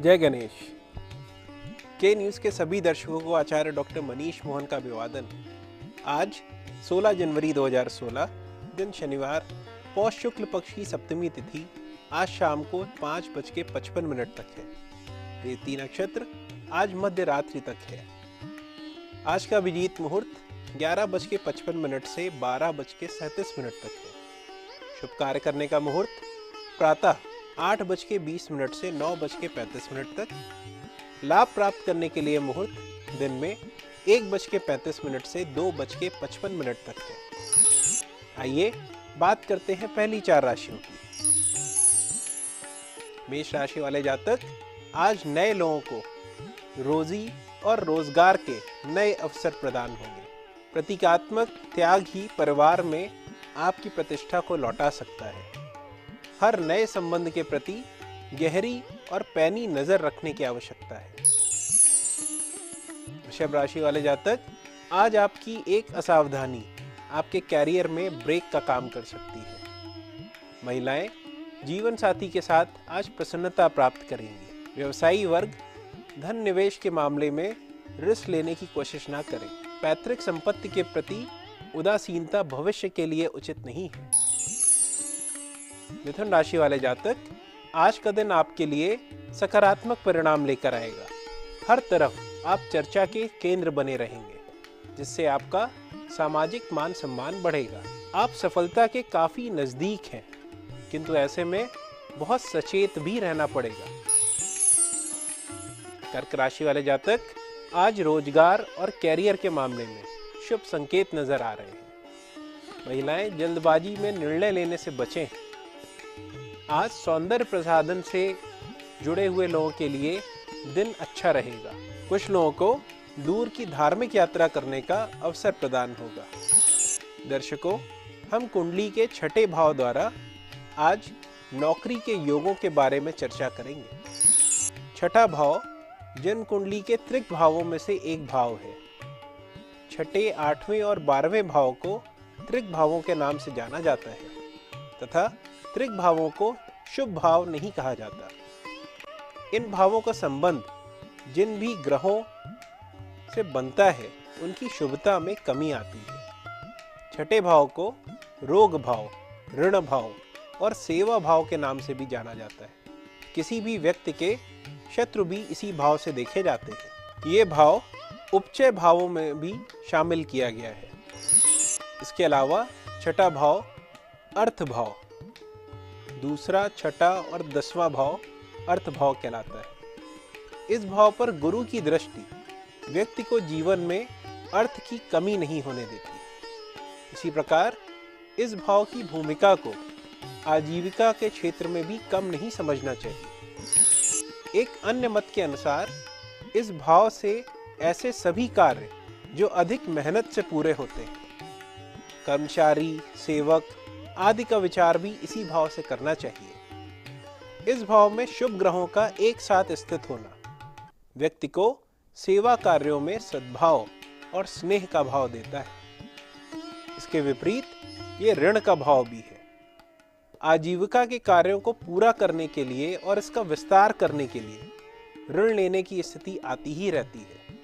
जय गणेश। के न्यूज़ के सभी दर्शकों को आचार्य डॉक्टर मनीष मोहन का अभिवादन। आज 16 जनवरी 2016 दिन शनिवार, पौष शुक्ल पक्ष की सप्तमी तिथि आज शाम को 5:55 तक है। रेवती नक्षत्र आज मध्य रात्रि तक है। आज का अभिजीत मुहूर्त 11:55 से 12:37 तक है। शुभ कार्य करने का मुहूर्त प्रातः 8:20 से 9:35 तक। लाभ प्राप्त करने के लिए मुहूर्त दिन में 1:35 से 2:55 तक है। आइए बात करते हैं पहली 4 राशियों की। मेष राशि वाले जातक, आज नए लोगों को रोजी और रोजगार के नए अवसर प्रदान होंगे। प्रतीकात्मक त्याग ही परिवार में आपकी प्रतिष्ठा को लौटा सकता है। हर नए संबंध के प्रति गहरी और पैनी नजर रखने की आवश्यकता है। वृषभ राशि वाले जातक, आज आपकी एक असावधानी आपके कैरियर में ब्रेक का काम कर सकती है। महिलाएं जीवन साथी के साथ आज प्रसन्नता प्राप्त करेंगी। व्यवसायी वर्ग धन निवेश के मामले में रिस्क लेने की कोशिश ना करें। पैतृक संपत्ति के प्रति उदासीनता भविष्य के लिए उचित नहीं है। मिथुन राशि वाले जातक, आज का दिन आपके लिए सकारात्मक परिणाम लेकर आएगा। हर तरफ आप चर्चा के केंद्र बने रहेंगे, जिससे आपका सामाजिक मान सम्मान बढ़ेगा। आप सफलता के काफी नजदीक हैं, किंतु ऐसे में बहुत सचेत भी रहना पड़ेगा। कर्क राशि वाले जातक, आज रोजगार और कैरियर के मामले में शुभ संकेत नजर आ रहे हैं। महिलाएं जल्दबाजी में निर्णय लेने से बचें। आज सौंदर्य प्रसाधन से जुड़े हुए लोगों के लिए दिन अच्छा रहेगा। कुछ लोगों को दूर की धार्मिक यात्रा करने का अवसर प्रदान होगा। दर्शकों, हम कुंडली के छठे भाव द्वारा आज नौकरी के योगों के बारे में चर्चा करेंगे। छठा भाव जन कुंडली के त्रिक भावों में से एक भाव है। छठे, 8वें और 12वें भाव को त्रिक भावों के नाम से जाना जाता है तथा त्रिक भावों को शुभ भाव नहीं कहा जाता। इन भावों का संबंध जिन भी ग्रहों से बनता है, उनकी शुभता में कमी आती है। छठे भाव को रोग भाव, ऋण भाव और सेवा भाव के नाम से भी जाना जाता है। किसी भी व्यक्ति के शत्रु भी इसी भाव से देखे जाते हैं। ये भाव उपचय भावों में भी शामिल किया गया है। इसके अलावा छठा भाव अर्थ भाव, दूसरा, छठा और 10वां भाव अर्थ भाव कहलाता है। इस भाव पर गुरु की दृष्टि व्यक्ति को जीवन में अर्थ की कमी नहीं होने देती। इसी प्रकार इस भाव की भूमिका को आजीविका के क्षेत्र में भी कम नहीं समझना चाहिए। एक अन्य मत के अनुसार इस भाव से ऐसे सभी कार्य जो अधिक मेहनत से पूरे होते हैं, कर्मचारी, सेवक आदि का विचार भी इसी भाव से करना चाहिए। इस भाव में शुभ ग्रहों का एक साथ स्थित होना व्यक्ति को सेवा कार्यों में सद्भाव और स्नेह का भाव देता है। इसके विपरीत ये ऋण का भाव भी है। आजीविका के कार्यों को पूरा करने के लिए और इसका विस्तार करने के लिए ऋण लेने की स्थिति आती ही रहती है।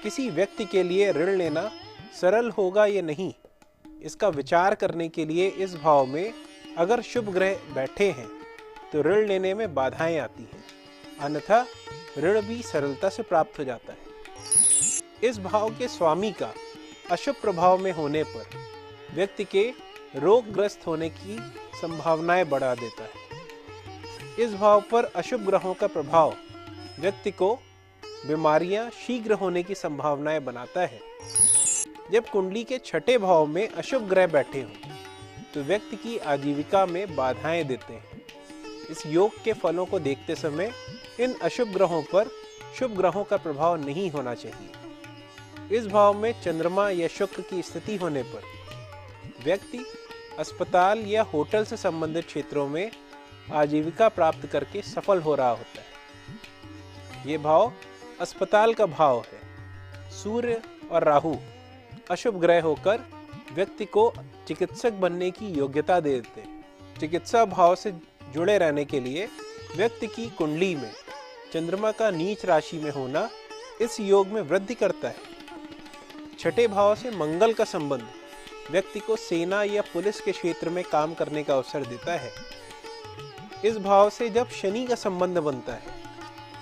किसी व्यक्ति के लिए ऋण लेना सरल होगा या नहीं, इसका विचार करने के लिए इस भाव में अगर शुभ ग्रह बैठे हैं तो ऋण लेने में बाधाएं आती हैं, अन्यथा ऋण भी सरलता से प्राप्त हो जाता है। इस भाव के स्वामी का अशुभ प्रभाव में होने पर व्यक्ति के रोगग्रस्त होने की संभावनाएं बढ़ा देता है। इस भाव पर अशुभ ग्रहों का प्रभाव व्यक्ति को बीमारियां शीघ्र होने की संभावनाएं बनाता है। जब कुंडली के छठे भाव में अशुभ ग्रह बैठे हों तो व्यक्ति की आजीविका में बाधाएं देते हैं। इस योग के फलों को देखते समय इन अशुभ ग्रहों पर शुभ ग्रहों का प्रभाव नहीं होना चाहिए। इस भाव में चंद्रमा या शुक्र की स्थिति होने पर व्यक्ति अस्पताल या होटल से संबंधित क्षेत्रों में आजीविका प्राप्त करके सफल हो रहा होता है। ये भाव अस्पताल का भाव है। सूर्य और राहु अशुभ ग्रह होकर व्यक्ति को चिकित्सक बनने की योग्यता दे देते हैं। चिकित्सा भाव से जुड़े रहने के लिए व्यक्ति की कुंडली में चंद्रमा का नीच राशि में होना इस योग में वृद्धि करता है। छठे भाव से मंगल का संबंध व्यक्ति को सेना या पुलिस के क्षेत्र में काम करने का अवसर देता है। इस भाव से जब शनि का संबंध बनता है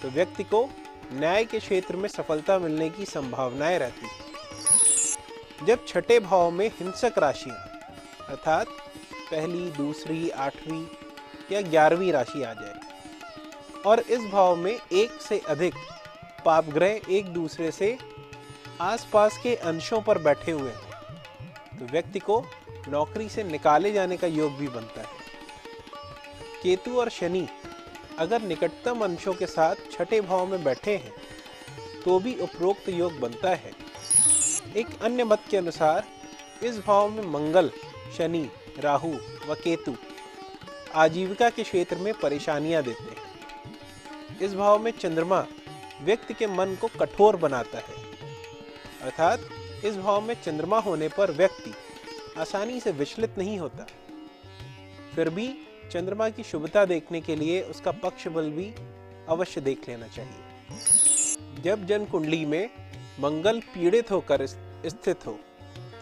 तो व्यक्ति को न्याय के क्षेत्र में सफलता मिलने की संभावनाएं रहती है। जब छठे भाव में हिंसक राशियां अर्थात पहली, दूसरी, आठवीं या 11वीं राशि आ जाए और इस भाव में एक से अधिक पाप ग्रह एक दूसरे से आसपास के अंशों पर बैठे हुए हैं तो व्यक्ति को नौकरी से निकाले जाने का योग भी बनता है। केतु और शनि अगर निकटतम अंशों के साथ छठे भाव में बैठे हैं तो भी उपरोक्त योग बनता है। एक अन्य मत के अनुसार इस भाव में मंगल, शनि, राहु व केतु आजीविका के क्षेत्र में परेशानियां देते हैं। इस भाव में चंद्रमा व्यक्ति के मन को कठोर बनाता है अर्थात इस भाव में चंद्रमा होने पर व्यक्ति आसानी से विचलित नहीं होता। फिर भी चंद्रमा की शुभता देखने के लिए उसका पक्ष बल भी अवश्य देख लेना चाहिए। जब जन्म कुंडली में मंगल पीड़ित होकर स्थित हो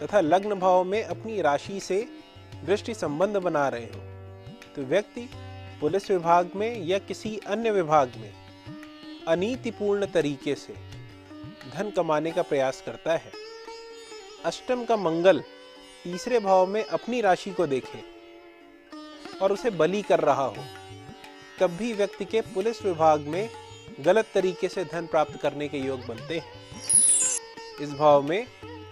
तथा लग्न भाव में अपनी राशि से दृष्टि संबंध बना रहे हो तो व्यक्ति पुलिस विभाग में या किसी अन्य विभाग में अनीतिपूर्ण तरीके से धन कमाने का प्रयास करता है। अष्टम का मंगल तीसरे भाव में अपनी राशि को देखे और उसे बली कर रहा हो तब भी व्यक्ति के पुलिस विभाग में गलत तरीके से धन प्राप्त करने के योग बनते हैं। इस भाव में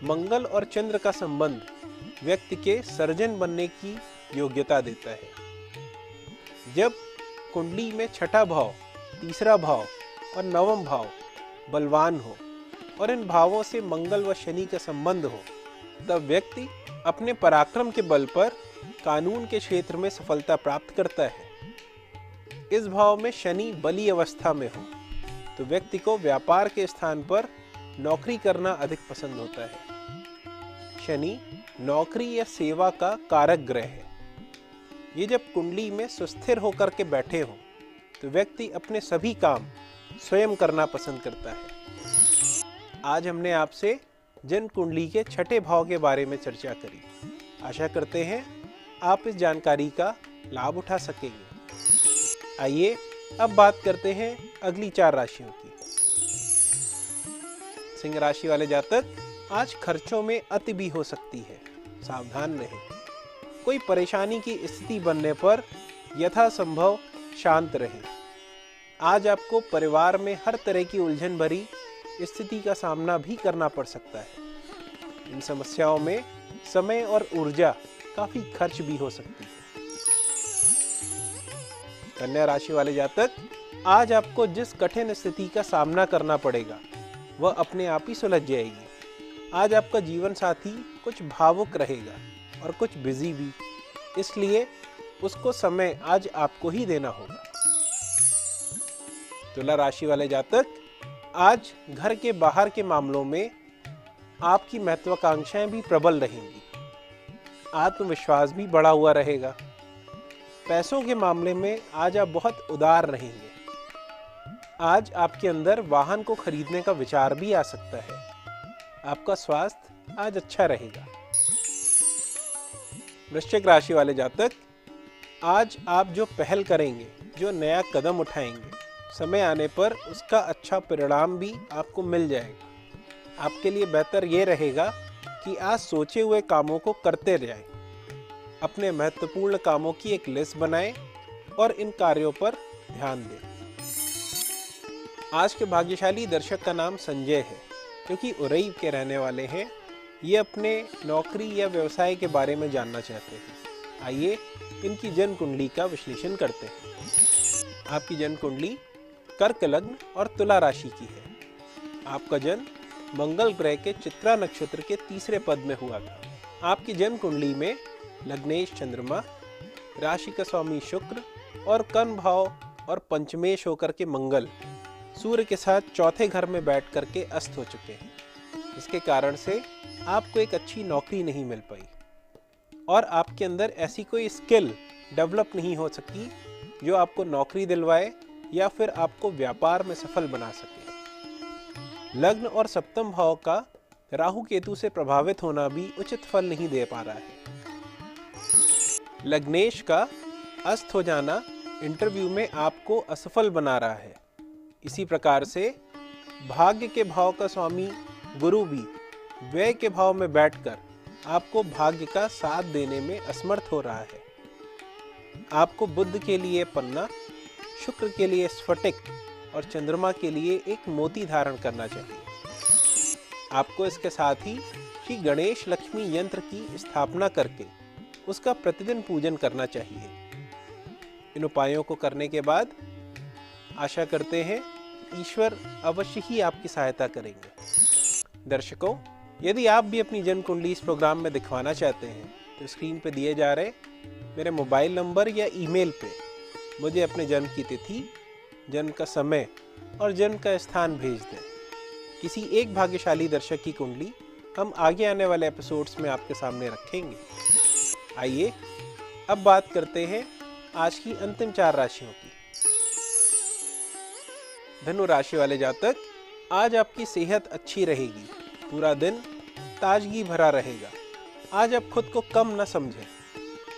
मंगल और चंद्र का संबंध व्यक्ति के सर्जन बनने की योग्यता देता है। जब कुंडली में छठा भाव, तीसरा भाव और नवम भाव बलवान हो और इन भावों से मंगल व शनि का संबंध हो तब व्यक्ति अपने पराक्रम के बल पर कानून के क्षेत्र में सफलता प्राप्त करता है। इस भाव में शनि बली अवस्था में हो तो व्यक्ति को व्यापार के स्थान पर नौकरी करना अधिक पसंद होता है। शनि नौकरी या सेवा का कारक ग्रह है। ये जब कुंडली में सुस्थिर होकर के बैठे हो तो व्यक्ति अपने सभी काम स्वयं करना पसंद करता है। आज हमने आपसे जन्म कुंडली के छठे भाव के बारे में चर्चा करी। आशा करते हैं आप इस जानकारी का लाभ उठा सकेंगे। आइए अब बात करते हैं अगली 4 राशियों की। सिंह राशि वाले जातक, आज खर्चों में अति भी हो सकती है, सावधान रहें। कोई परेशानी की स्थिति बनने पर यथासंभव शांत रहें। आज आपको परिवार में हर तरह की उलझन भरी स्थिति का सामना भी करना पड़ सकता है। इन समस्याओं में समय और ऊर्जा काफी खर्च भी हो सकती है। कन्या राशि वाले जातक, आज आपको जिस कठिन स्थिति का सामना करना पड़ेगा वह अपने आप ही सुलझ जाएगी। आज आपका जीवन साथी कुछ भावुक रहेगा और कुछ बिजी भी, इसलिए उसको समय आज आपको ही देना होगा। तुला राशि वाले जातक, आज घर के बाहर के मामलों में आपकी महत्वाकांक्षाएं भी प्रबल रहेंगी। आत्मविश्वास भी बढ़ा हुआ रहेगा। पैसों के मामले में आज आप बहुत उदार रहेंगे। आज आपके अंदर वाहन को खरीदने का विचार भी आ सकता है। आपका स्वास्थ्य आज अच्छा रहेगा। वृश्चिक राशि वाले जातक, आज आप जो पहल करेंगे, जो नया कदम उठाएंगे, समय आने पर उसका अच्छा परिणाम भी आपको मिल जाएगा। आपके लिए बेहतर ये रहेगा कि आज सोचे हुए कामों को करते जाएं। अपने महत्वपूर्ण कामों की एक लिस्ट बनाएं और इन कार्यों पर ध्यान दें। आज के भाग्यशाली दर्शक का नाम संजय है, क्योंकि उरई के रहने वाले हैं। ये अपने नौकरी या व्यवसाय के बारे में जानना चाहते हैं। आइए इनकी जन्म कुंडली का विश्लेषण करते हैं। आपकी जन्म कुंडली कर्क लग्न और तुला राशि की है। आपका जन्म मंगल ग्रह के चित्रा नक्षत्र के 3रे पद में हुआ था। आपकी जन्म कुंडली में लग्नेश चंद्रमा, राशि का स्वामी शुक्र और कर्ण भाव और पंचमेश होकर के मंगल सूर्य के साथ 4थे घर में बैठ करके अस्त हो चुके हैं। इसके कारण से आपको एक अच्छी नौकरी नहीं मिल पाई और आपके अंदर ऐसी कोई स्किल डेवलप नहीं हो सकी जो आपको नौकरी दिलवाए या फिर आपको व्यापार में सफल बना सके। लग्न और सप्तम भाव का राहु केतु से प्रभावित होना भी उचित फल नहीं दे पा रहा है। लग्नेश का अस्त हो जाना इंटरव्यू में आपको असफल बना रहा है। इसी प्रकार से भाग्य के भाव का स्वामी गुरु भी व्यय के भाव में बैठकर आपको भाग्य का साथ देने में असमर्थ हो रहा है। आपको बुध के लिए पन्ना, शुक्र के लिए स्फटिक और चंद्रमा के लिए एक मोती धारण करना चाहिए। आपको इसके साथ ही श्री गणेश लक्ष्मी यंत्र की स्थापना करके उसका प्रतिदिन पूजन करना चाहिए। इन उपायों को करने के बाद आशा करते हैं ईश्वर अवश्य ही आपकी सहायता करेंगे। दर्शकों, यदि आप भी अपनी जन्म कुंडली इस प्रोग्राम में दिखवाना चाहते हैं तो स्क्रीन पर दिए जा रहे मेरे मोबाइल नंबर या ईमेल पे मुझे अपने जन्म की तिथि, जन्म का समय और जन्म का स्थान भेज दें। किसी एक भाग्यशाली दर्शक की कुंडली हम आगे आने वाले एपिसोड्स में आपके सामने रखेंगे। आइए अब बात करते हैं आज की अंतिम 4 राशियों की। धनु राशि वाले जातक, आज आपकी सेहत अच्छी रहेगी। पूरा दिन ताजगी भरा रहेगा। आज आप खुद को कम न समझें।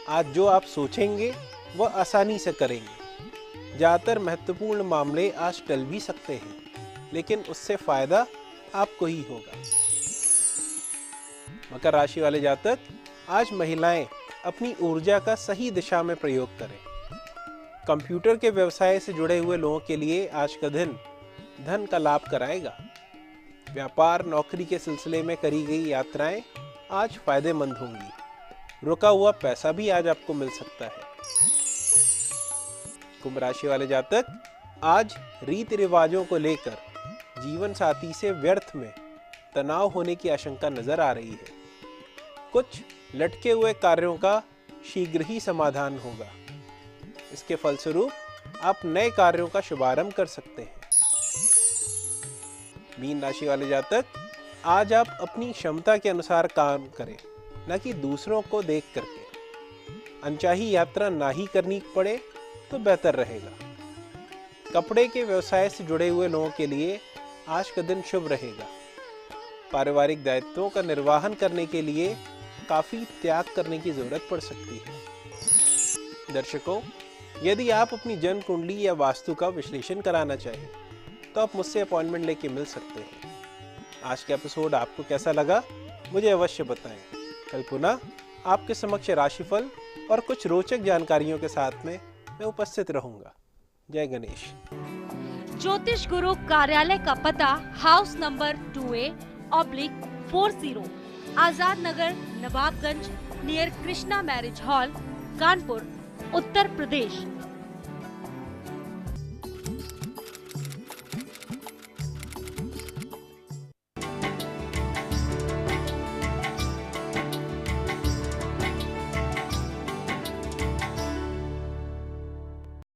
आज जो आप सोचेंगे वह आसानी से करेंगे। ज़्यादातर महत्वपूर्ण मामले आज टल भी सकते हैं, लेकिन उससे फायदा आपको ही होगा। मकर राशि वाले जातक, आज महिलाएं अपनी ऊर्जा का सही दिशा में प्रयोग करें। कंप्यूटर के व्यवसाय से जुड़े हुए लोगों के लिए आज का दिन धन का लाभ कराएगा। व्यापार नौकरी के सिलसिले में करी गई यात्राएं आज फायदेमंद होंगी। रुका हुआ पैसा भी आज आपको मिल सकता है। कुंभ राशि वाले जातक, आज रीति रिवाजों को लेकर जीवन साथी से व्यर्थ में तनाव होने की आशंका नजर आ रही है। कुछ लटके हुए कार्यों का शीघ्र ही समाधान होगा। इसके फलस्वरूप आप नए कार्यों का शुभारंभ कर सकते हैं। मीन राशि वाले जातक, आज आप अपनी क्षमता के अनुसार काम करें, न कि दूसरों को देख करके। अनचाही यात्रा ना ही करनी पड़े तो बेहतर रहेगा। कपड़े के व्यवसाय से जुड़े हुए लोगों के लिए आज का दिन शुभ रहेगा। पारिवारिक दायित्वों का निर्वहन करने के लिए काफी त्याग करने की जरूरत पड़ सकती है। दर्शकों, यदि आप अपनी जन्म कुंडली या वास्तु का विश्लेषण कराना चाहें तो आप मुझसे अपॉइंटमेंट लेके मिल सकते हैं। आज का एपिसोड आपको कैसा लगा मुझे अवश्य बताएं। कल पुनः आपके समक्ष राशिफल और कुछ रोचक जानकारियों के साथ में मैं उपस्थित रहूंगा। जय गणेश। ज्योतिष गुरु कार्यालय का पता house number 2A/40, Azad Nagar, Nawabganj, near Krishna marriage hall, Kanpur, Uttar प्रदेश।